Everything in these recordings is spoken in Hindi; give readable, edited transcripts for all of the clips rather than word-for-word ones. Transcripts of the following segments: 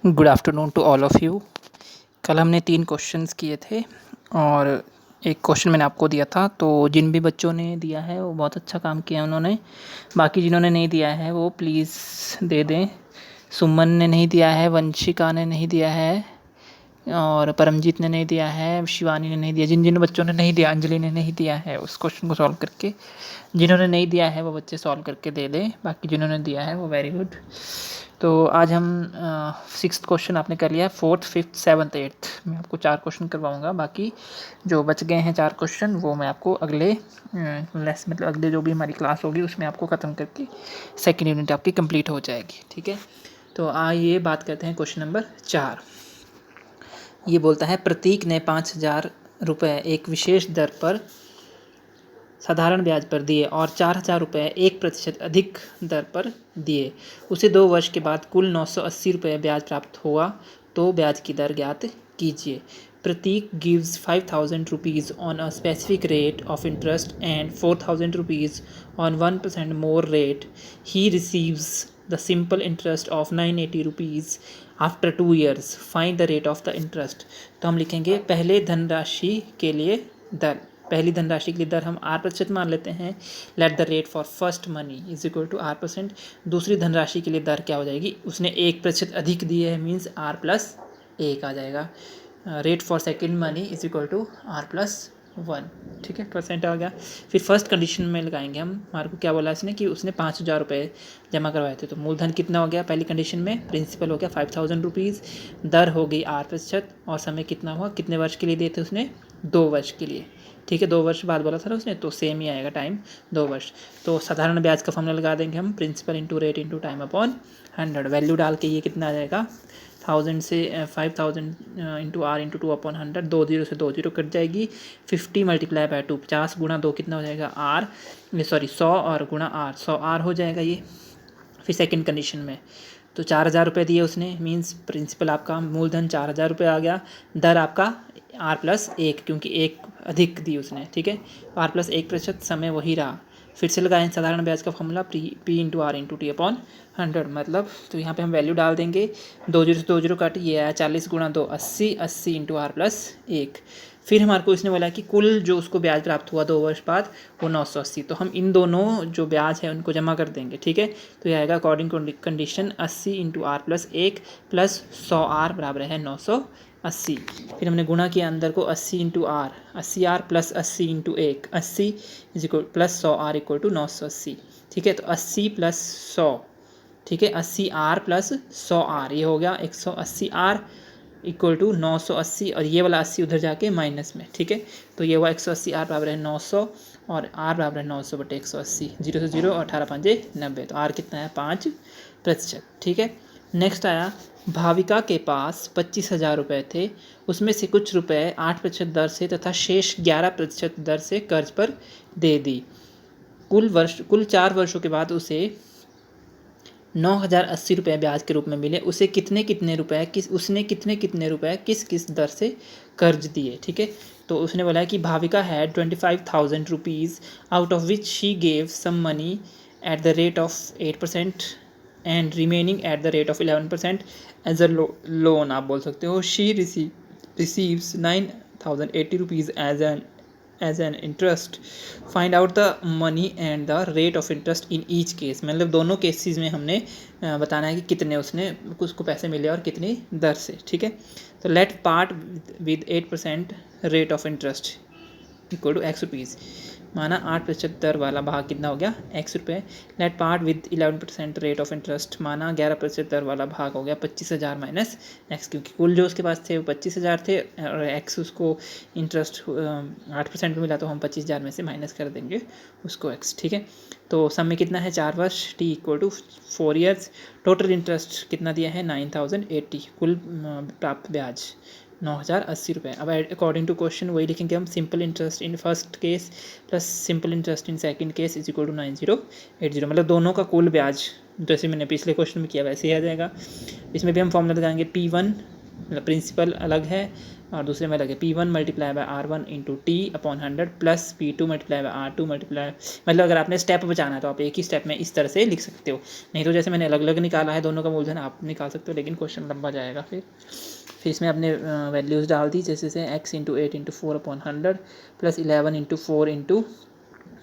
Good afternoon to all of you. कल हमने 3 क्वेश्चंस किए थे और एक क्वेश्चन मैंने आपको दिया था, तो जिन भी बच्चों ने दिया है वो बहुत अच्छा काम किया उन्होंने। बाकी जिन्होंने नहीं दिया है वो प्लीज़ दे दें। सुमन ने नहीं दिया है, वंशिका ने नहीं दिया है और परमजीत ने नहीं दिया है, शिवानी ने नहीं दिया। जिन जिन बच्चों ने नहीं दिया, अंजलि ने नहीं दिया है उस क्वेश्चन को सॉल्व करके। जिन्होंने नहीं दिया है वो बच्चे सॉल्व करके दे दें, बाकी जिन्होंने दिया है वो वेरी गुड। तो आज हम 6th क्वेश्चन आपने कर लिया, 4th, 5th, 7th, 8th मैं आपको 4 क्वेश्चन करवाऊंगा। बाकी जो बच गए हैं 4 क्वेश्चन वो मैं आपको अगले मतलब अगले जो भी हमारी क्लास होगी उसमें आपको ख़त्म करके सेकेंड यूनिट आपकी कंप्लीट हो जाएगी। ठीक है, तो आइए बात करते हैं क्वेश्चन नंबर 4। ये बोलता है प्रतीक ने 5,000 रुपये एक विशेष दर पर साधारण ब्याज पर दिए और 4,000 रुपये 1% अधिक दर पर दिए। उसे 2 वर्ष के बाद कुल 980 रुपये ब्याज प्राप्त हुआ, तो ब्याज की दर ज्ञात कीजिए। प्रतीक gives 5,000 rupees on a specific rate of interest and 4,000 rupees on 1% more rate. He receives the simple interest of 980 rupees after 2 years. Find the rate of the interest. तो हम लिखेंगे पहली धनराशि के लिए दर हम R% मान लेते हैं। Let the rate for first money is equal to R%। दूसरी धनराशि के लिए दर क्या हो जाएगी, उसने 1% अधिक दिए है, मीन्स R+1 आ जाएगा। Rate for second money is equal to R+1। ठीक है, परसेंट आ गया। फिर फर्स्ट कंडीशन में लगाएंगे हम। हमारे को क्या बोला इसने कि उसने 5,000 रुपये जमा करवाए थे, तो मूलधन कितना हो गया पहली कंडीशन में, प्रिंसिपल हो गया 5,000 रुपीज़, दर हो गई R% और समय कितना हुआ, कितने वर्ष के लिए दिए थे उसने, 2 वर्ष के लिए। ठीक है, 2 वर्ष बाद बोला था ना उसने, तो सेम ही आएगा टाइम, 2 वर्ष। तो साधारण ब्याज का फॉर्मूला लगा देंगे हम, principal into rate into time upon 100। Value डाल के ये कितना आ जाएगा, 1000 से 5,000 इंटू R इंटू 2/100, 2 0 से 2 0 कट जाएगी। 50 मल्टीप्लाई बाय 2, 50 गुणा 2 कितना हो जाएगा R, सॉरी 100 और गुणा R, 100 R हो जाएगा ये। फिर सेकंड कंडीशन में तो 4,000 रुपये दिए उसने, मींस प्रिंसिपल आपका मूलधन 4,000 रुपये आ गया, दर आपका R+1 क्योंकि 1 अधिक दी उसने। ठीक है, R+1%, समय वही रहा। फिर से लगाएं साधारण ब्याज का formula, P into R into T upon 100, मतलब तो यहाँ पे हम वैल्यू डाल देंगे, 2 0 से 2 0 काट, ये आया 40 गुणा 2 80, 80 इंटू R+1। फिर हमारे को इसने बोला कि कुल जो उसको ब्याज प्राप्त हुआ 2 वर्ष बाद वो 980, तो हम इन दोनों जो ब्याज है उनको जमा कर देंगे। ठीक है, तो ये आएगा according condition 80 into R+1 plus 100R बराबर है 980। फिर हमने गुणा किया अंदर को 80 into R, 80R plus 80 into 1, 80 is equal plus 100R equal to 980। ठीक है, तो 80 प्लस 100, ठीक है 80R प्लस 100R, ये हो गया 180R इक्वल टू 980, और ये वाला 80 उधर जाके माइनस में। ठीक है, तो ये हुआ 180R बराबर है 900 और R बराबर है 900/180, 0 से 0 और 18 5 90, तो R कितना है 5%। ठीक है, नेक्स्ट आया भाविका के पास 25,000 रुपये थे, उसमें से कुछ रुपए 8% दर से तथा शेष 11% दर से कर्ज पर दे दी। कुल 4 वर्षों के बाद उसे 9,080 रुपये ब्याज के रूप में मिले। उसने कितने कितने रुपए किस किस दर से कर्ज दिए। ठीक है, तो उसने बोला कि Bhavika had 25,000 rupees out of which she gave some money at the rate of 8% and remaining at the rate of 11% as a loan आप बोल सकते हो। She receives 9,080 rupees as an interest. Find out the money and the rate of interest in each case, मतलब दोनों केसेस में हमने बताना है कि कितने उसको पैसे मिले और कितनी दर से। ठीक है, तो let part with 8% rate of interest equal to X rupees, माना 8% दर वाला भाग कितना हो गया X रुपये। Let part with 11% rate of interest, माना 11% दर वाला भाग हो गया 25,000 माइनस X, क्योंकि कुल जो उसके पास थे वो 25,000 थे और X उसको इंटरेस्ट 8% में मिला, तो हम 25,000 में से माइनस कर देंगे उसको X। ठीक है, तो सम में कितना है 4 वर्ष, T equal to 4 years. Total interest कितना दिया है 9,080, कुल प्राप्त ब्याज 9,080 रुपये। अब अकॉर्डिंग टू क्वेश्चन वही लिखेंगे हम, simple interest in first case plus simple interest in second case is equal to 9,080, मतलब दोनों का कुल ब्याज जैसे मैंने पिछले क्वेश्चन में किया वैसे ही आ जाएगा। इसमें भी हम फॉर्मूला लगाएंगे P1 मतलब प्रिंसिपल अलग है और दूसरे में अलग है। P1 multiply by R1 into T upon 100 plus P2 multiply by R2 multiply, मतलब अगर आपने स्टेप बचाना है तो आप एक ही स्टेप में इस तरह से लिख सकते हो, नहीं तो जैसे मैंने अलग अलग निकाला है दोनों का मूलधन आप निकाल सकते हो, लेकिन क्वेश्चन लंबा जाएगा। फिर इसमें आपने वैल्यूज़ डाल दी, जैसे x into 8 into 4 upon 100 plus 11 into 4 into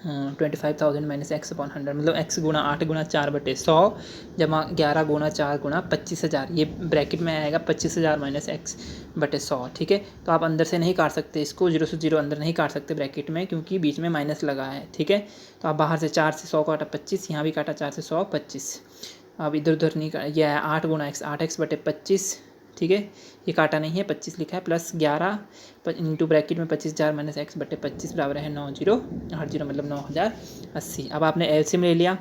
25,000 minus x upon 100, मतलब x गुणा 8 गुणा 4/100 जमा 11 गुणा 4 गुणा 25,000, ये ब्रैकेट में आएगा 25,000 माइनस x/100। ठीक है, तो आप अंदर से नहीं काट सकते इसको, 0 से 0 अंदर नहीं काट सकते ब्रैकेट में, क्योंकि बीच में माइनस लगा है। ठीक है, तो आप बाहर से 4 से 100 काटा 25, यहाँ भी काटा 4 से 100 25, अब इधर उधर नहीं काटा, यह है 8 गुणा x 8x/25। ठीक है, ये काटा नहीं है, 25 लिखा है, प्लस 11 इंटू ब्रैकेट में 25,000 माइनस x/25 बराबर है 9080, मतलब 9080। अब आपने एलसीएम ले लिया,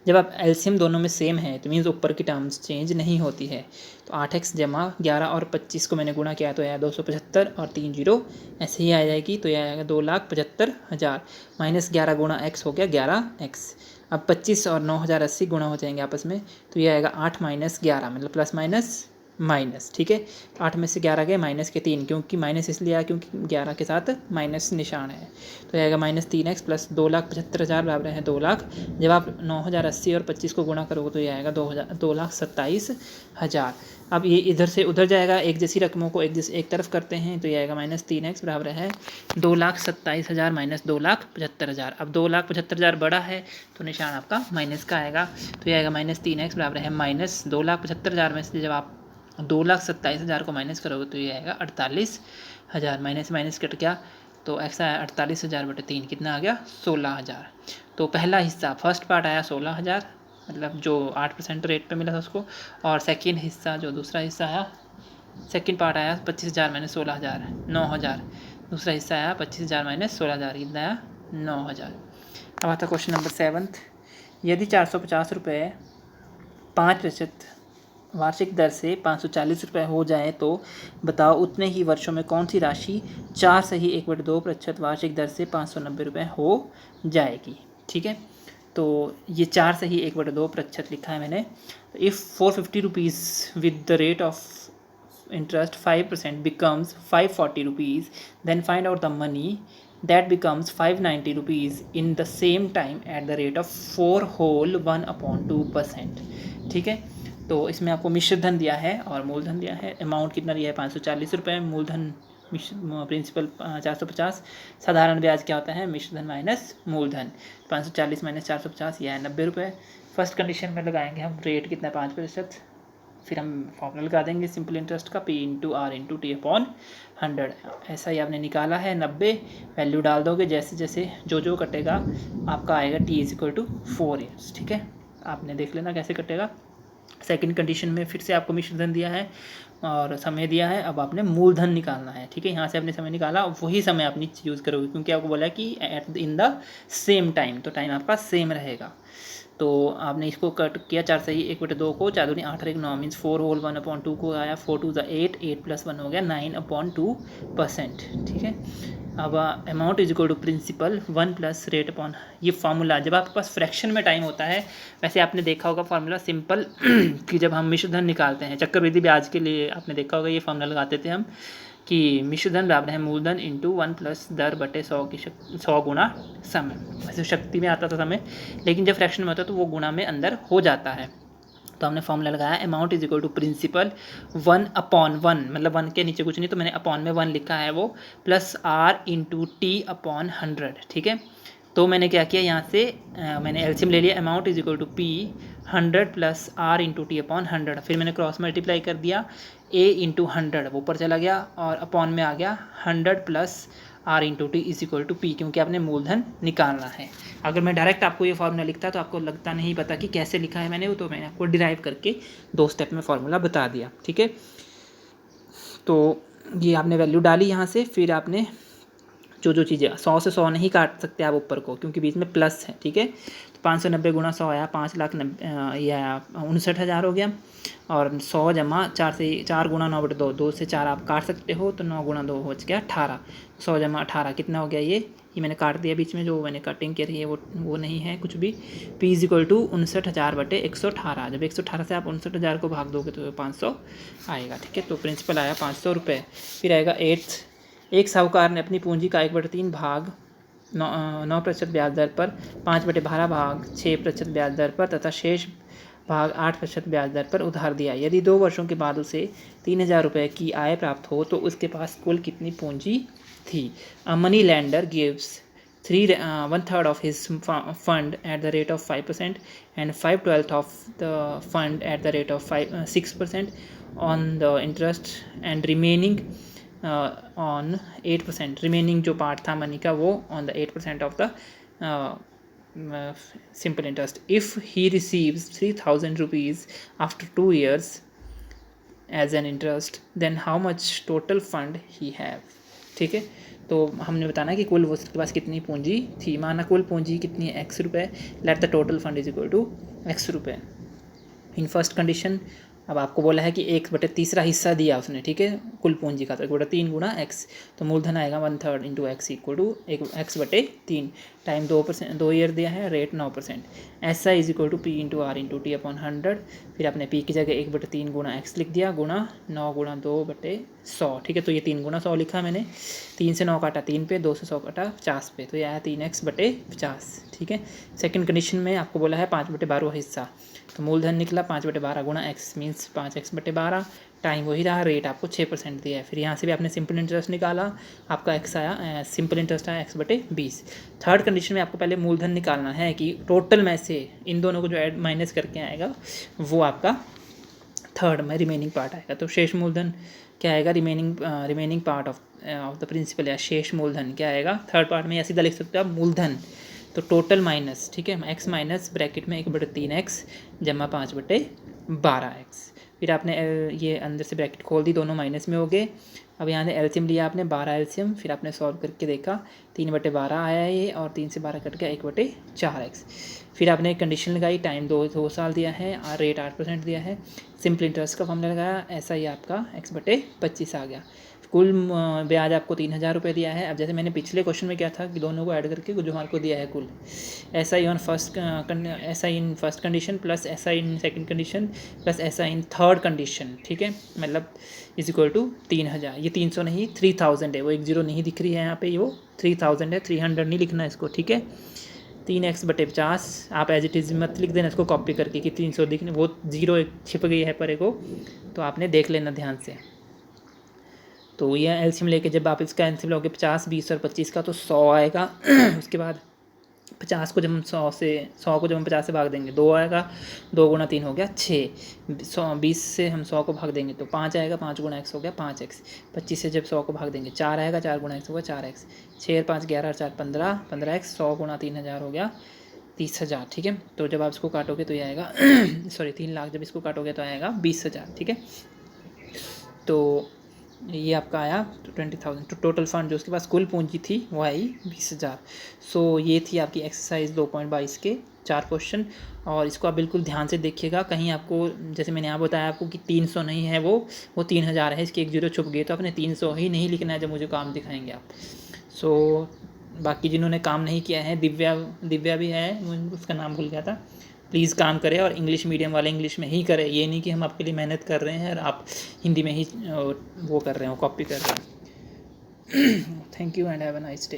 जब आप एलसीएम दोनों में सेम है तो मीन्स ऊपर की टर्म्स चेंज नहीं होती है। तो 8x जमा 11 और 25 को मैंने गुणा किया तो यह 275 और 3 जीरो ऐसे ही आ जाएगी, तो यह आएगा 2,75,000 माइनस 11 गुणा x हो गया 11x। अब 25 और 9080 गुणा हो जाएंगे आपस में, तो ये आएगा 8 माइनस 11, मतलब प्लस माइनस माइनस। ठीक है, तो 8 में से 11 गए माइनस के 3, क्योंकि माइनस इसलिए आया क्योंकि 11 के साथ माइनस निशान है, तो आएगा माइनस 3x प्लस 2,75,000 बराबर है 2 लाख। जब आप 9080 और 25 को गुणा करोगे तो ये आएगा 2,27,000। अब ये इधर से उधर जाएगा, एक जैसी रकमों को एक तरफ करते हैं, तो ये आएगा माइनस 3x बराबर है 2,27,000 माइनस 2,75,000। अब 2,75,000 बड़ा है तो निशान आपका माइनस का आएगा, तो ये आएगा माइनस 3x बराबर है माइनस 2,75,000 में से जब आप 2,27,000 को माइनस करोगे तो ये आएगा 48,000, माइनस माइनस कट गया तो एक्स आया 48,000/3, कितना आ गया 16,000। तो पहला हिस्सा फर्स्ट पार्ट आया 16,000, मतलब जो 8% रेट पे मिला था उसको, और सेकंड हिस्सा जो दूसरा हिस्सा आया, सेकंड पार्ट आया 25,000 माइनस 16,000 9,000, दूसरा हिस्सा आया 25,000 माइनस 16,000, कितना आया 9,000। अब आता क्वेश्चन नंबर 7, यदि 450 रुपये 5% वार्षिक दर से 540 रुपये हो जाए तो बताओ उतने ही वर्षों में कौन सी राशि 4 से ही 1/2% वार्षिक दर से 590 रुपये हो जाएगी। ठीक है, तो ये 4 से ही 1/2% लिखा है मैंने। If 450 rupees with the rate of interest 5% becomes 540 rupees, then find out the money that becomes 590 rupees in the same time at the rate of 4 whole 1/2%। ठीक है, तो इसमें आपको मिश्र धन दिया है और मूलधन दिया है। अमाउंट कितना दिया है 540 रुपये, मूलधन प्रिंसिपल 450, साधारण ब्याज क्या होता है मिश्र धन माइनस मूलधन, 540 माइनस 450 यह है 90 रुपये। फर्स्ट कंडीशन में लगाएंगे हम रेट कितना 5%, फिर हम फॉर्मूला लगा देंगे सिंपल इंटरेस्ट का, P into R into T upon 100। ऐसा ही आपने निकाला है 90, वैल्यू डाल दोगे, जैसे जैसे जो कटेगा आपका आएगा T = 4 ईयर्स। ठीक है, आपने देख लेना कैसे कटेगा। सेकंड कंडीशन में फिर से आपको मिश्र धन दिया है और समय दिया है, अब आपने मूलधन निकालना है। ठीक है, यहाँ से आपने समय निकाला, वही समय आप नीचे यूज़ करोगे, क्योंकि आपको बोला कि इन द सेम टाइम, तो टाइम आपका सेम रहेगा। तो आपने इसको कट किया 4 से ही 1/2 को, 4 दूनी 8 और 1 9 मीन्स 4 होल 1/2 को आया, 4 2 8, 8 + 1 हो गया 9/2%। ठीक है, अब amount = principal 1 plus rate upon, ये फार्मूला जब आपके पास फ्रैक्शन में टाइम होता है, वैसे आपने देखा होगा फार्मूला सिंपल कि जब हम मिश्र धन निकालते हैं चक्रवृद्धि ब्याज के लिए, आपने देखा होगा ये फार्मूला लगाते थे हम कि मिश्र धन बराबर है मूलधन इंटू 1 प्लस दर बटे 100 की 100 गुणा समय। वैसे शक्ति में आता था समय, लेकिन जब फ्रैक्शन में होता है तो वो गुणा में अंदर हो जाता है। तो हमने फॉर्मूला लगाया अमाउंट = प्रिंसिपल 1/1, मतलब 1 के नीचे कुछ नहीं, तो मैंने अपॉन में 1 लिखा है वो, plus R into T upon 100। ठीक है, तो मैंने क्या किया यहाँ से मैंने एलसीएम ले लिया, amount = P 100 plus R into T upon 100, फिर मैंने क्रॉस मल्टीप्लाई कर दिया, A इंटू 100 वो ऊपर चला गया और अपॉन में आ गया 100 plus R into T = P, क्योंकि आपने मूलधन निकालना है। अगर मैं डायरेक्ट आपको ये फार्मूला लिखता तो आपको लगता नहीं पता कि कैसे लिखा है मैंने वो, तो मैंने आपको डिराइव करके 2 स्टेप में फार्मूला बता दिया। ठीक है, तो ये आपने वैल्यू डाली यहाँ से, फिर आपने जो चीज़ें 100 से 100 नहीं काट सकते आप ऊपर को, क्योंकि बीच में प्लस है। ठीक है, तो 590 गुणा 100 आया 5,90,000, ये आया 59,000 हो गया, और 100 जमा 4 से 4 गुणा 9/2, 2 से 4 आप काट सकते हो, तो 9 गुणा 2 हो गया 18, 100 जमा 18 कितना हो गया, ये ये मैंने काट दिया बीच में, जो मैंने कटिंग करी है वो नहीं है कुछ भी। P is equal to 59,000/118। जब 118 से आप 59,000 को भाग दोगे तो 500 आएगा, ठीक है। तो प्रिंसिपल आया 500 रुपये। फिर आएगा 8th, एक साहूकार ने अपनी पूंजी का 1/3 भाग 9% ब्याज दर पर, 5/12 भाग 6% ब्याज दर पर तथा शेष भाग 8% ब्याज दर पर उधार दिया। यदि 2 वर्षों के बाद उसे 3,000 रुपये की आय प्राप्त हो तो उसके पास कुल कितनी पूंजी थी। A money lender gives 1/3 of his fund at the rate of 5% and 5/12 of the fund at the rate of 6% on the interest and remaining on 8%। Remaining जो पार्ट था मनी का वो on the 8% of the simple interest. If he receives 3,000 rupees after 2 years as an interest then how much total fund he have, ठीक है। तो हमने बताना कि कुल उसके पास कितनी पूंजी थी। माना कुल पूंजी कितनी है, x रुपये। Let the total fund is equal to x रुपये। इन फर्स्ट कंडीशन अब आपको बोला है कि 1/3 हिस्सा दिया उसने, ठीक है, कुल पूंजी का, तो 1/3 गुणा x, तो मूलधन आएगा 1/3 into x equal to x/3। Time 2%, 2 year दिया है, rate 9%। SI is equal to P into R into T upon 100। फिर आपने P की जगह 1/3 गुणा x लिख दिया, गुणा 9 गुणा 2/100, ठीक है। तो ये 3 गुणा 100 लिखा मैंने। 3 से 9 काटा 3 पे, 2 से 100 काटा 50 पे, तो ये आया 3x/50, ठीक है। सेकंड कंडीशन में आपको बोला है 5/12 हिस्सा, तो मूलधन निकला 5/12 गुणा x मीन्स 5x/12। टाइम वही रहा, रेट आपको 6% दिया है। फिर यहाँ से भी आपने सिंपल इंटरेस्ट निकाला, आपका x आया, सिंपल इंटरेस्ट आया x/20। थर्ड कंडीशन में आपको पहले मूलधन निकालना है कि टोटल में से इन दोनों को जो ऐड माइनस करके आएगा वो आपका थर्ड में रिमेनिंग पार्ट आएगा। तो शेष मूलधन क्या आएगा, remaining part of the principal या शेष मूलधन क्या आएगा। थर्ड पार्ट में या सीधा लिख सकते हो आप मूलधन, तो टोटल माइनस, ठीक है, x माइनस ब्रैकेट में 1/3x जमा 5/12x। फिर आपने ये अंदर से ब्रैकेट खोल दी, दोनों माइनस में हो गए। अब यहाँ से एलसीएम लिया आपने 12 एलसीएम, फिर आपने सॉल्व करके देखा 3/12 आया ये, और 3 से 12 कट गया 1/4x। फिर आपने एक कंडीशन लगाई, टाइम 2 साल दिया है और रेट 8% दिया है। सिंपल इंटरेस्ट का फॉर्मूला लगाया, ऐसा ही आपका x/25 आ गया। कुल ब्याज आपको 3,000 रुपये दिया है। अब जैसे मैंने पिछले क्वेश्चन में क्या था कि दोनों को ऐड करके जो हमारे को दिया है कुल, SI in first condition plus SI in second condition plus SI in third condition, ठीक है, मतलब इज इक्वल टू 3,000। ये 300 नहीं 3,000 है, वो 1 0 नहीं दिख रही है यहाँ पे, वो 3,000 है, 300 नहीं लिखना है इसको, ठीक है। 3x/50 आप एज इट इज़ मत लिख देना इसको कॉपी करके कि 300 दिखने, वो 0 छिप गई है परे को, तो आपने देख लेना ध्यान से। तो यह एलसीएम लेके जब आप इसका एलसीएम लोगे 50, 20 और 25 का, तो 100 आएगा। उसके बाद 50 को जब हम 100 को जब हम 50 से भाग देंगे 2 आएगा, 2 गुणा 3 हो गया 6। 20 से हम 100 को भाग देंगे तो 5 आएगा, 5 गुणा x हो गया 5x। 25 से जब 100 को भाग देंगे 4 आएगा, 4 गुणा x होगा 4x। 6 और 5 11 और 4 15, 15x। 100 गुणा 3,000 हो गया 30,000, ठीक है। तो जब आप इसको काटोगे तो ये आएगा सॉरी 3 लाख, जब इसको काटोगे तो आएगा 20,000, ठीक है। तो ये आपका आया 20,000। तो टोटल फंड जो उसके पास कुल पूंजी थी वो आई 20,000। सो ये थी आपकी एक्सरसाइज 2.22 के 4 क्वेश्चन, और इसको आप बिल्कुल ध्यान से देखिएगा। कहीं आपको, जैसे मैंने यहाँ बताया आपको कि 300 नहीं है, वो 3,000 है, इसके 1 0 छुप गए, तो आपने 300 ही नहीं लिखना है जब मुझे काम दिखाएंगे आप। सो बाकी जिन्होंने काम नहीं किया है, दिव्या भी है, उसका नाम भूल गया था, प्लीज़ काम करें, और इंग्लिश मीडियम वाले इंग्लिश में ही करें। ये नहीं कि हम आपके लिए मेहनत कर रहे हैं और आप हिंदी में ही वो कर रहे हो, कॉपी कर रहे हैं। Thank you and have a nice day.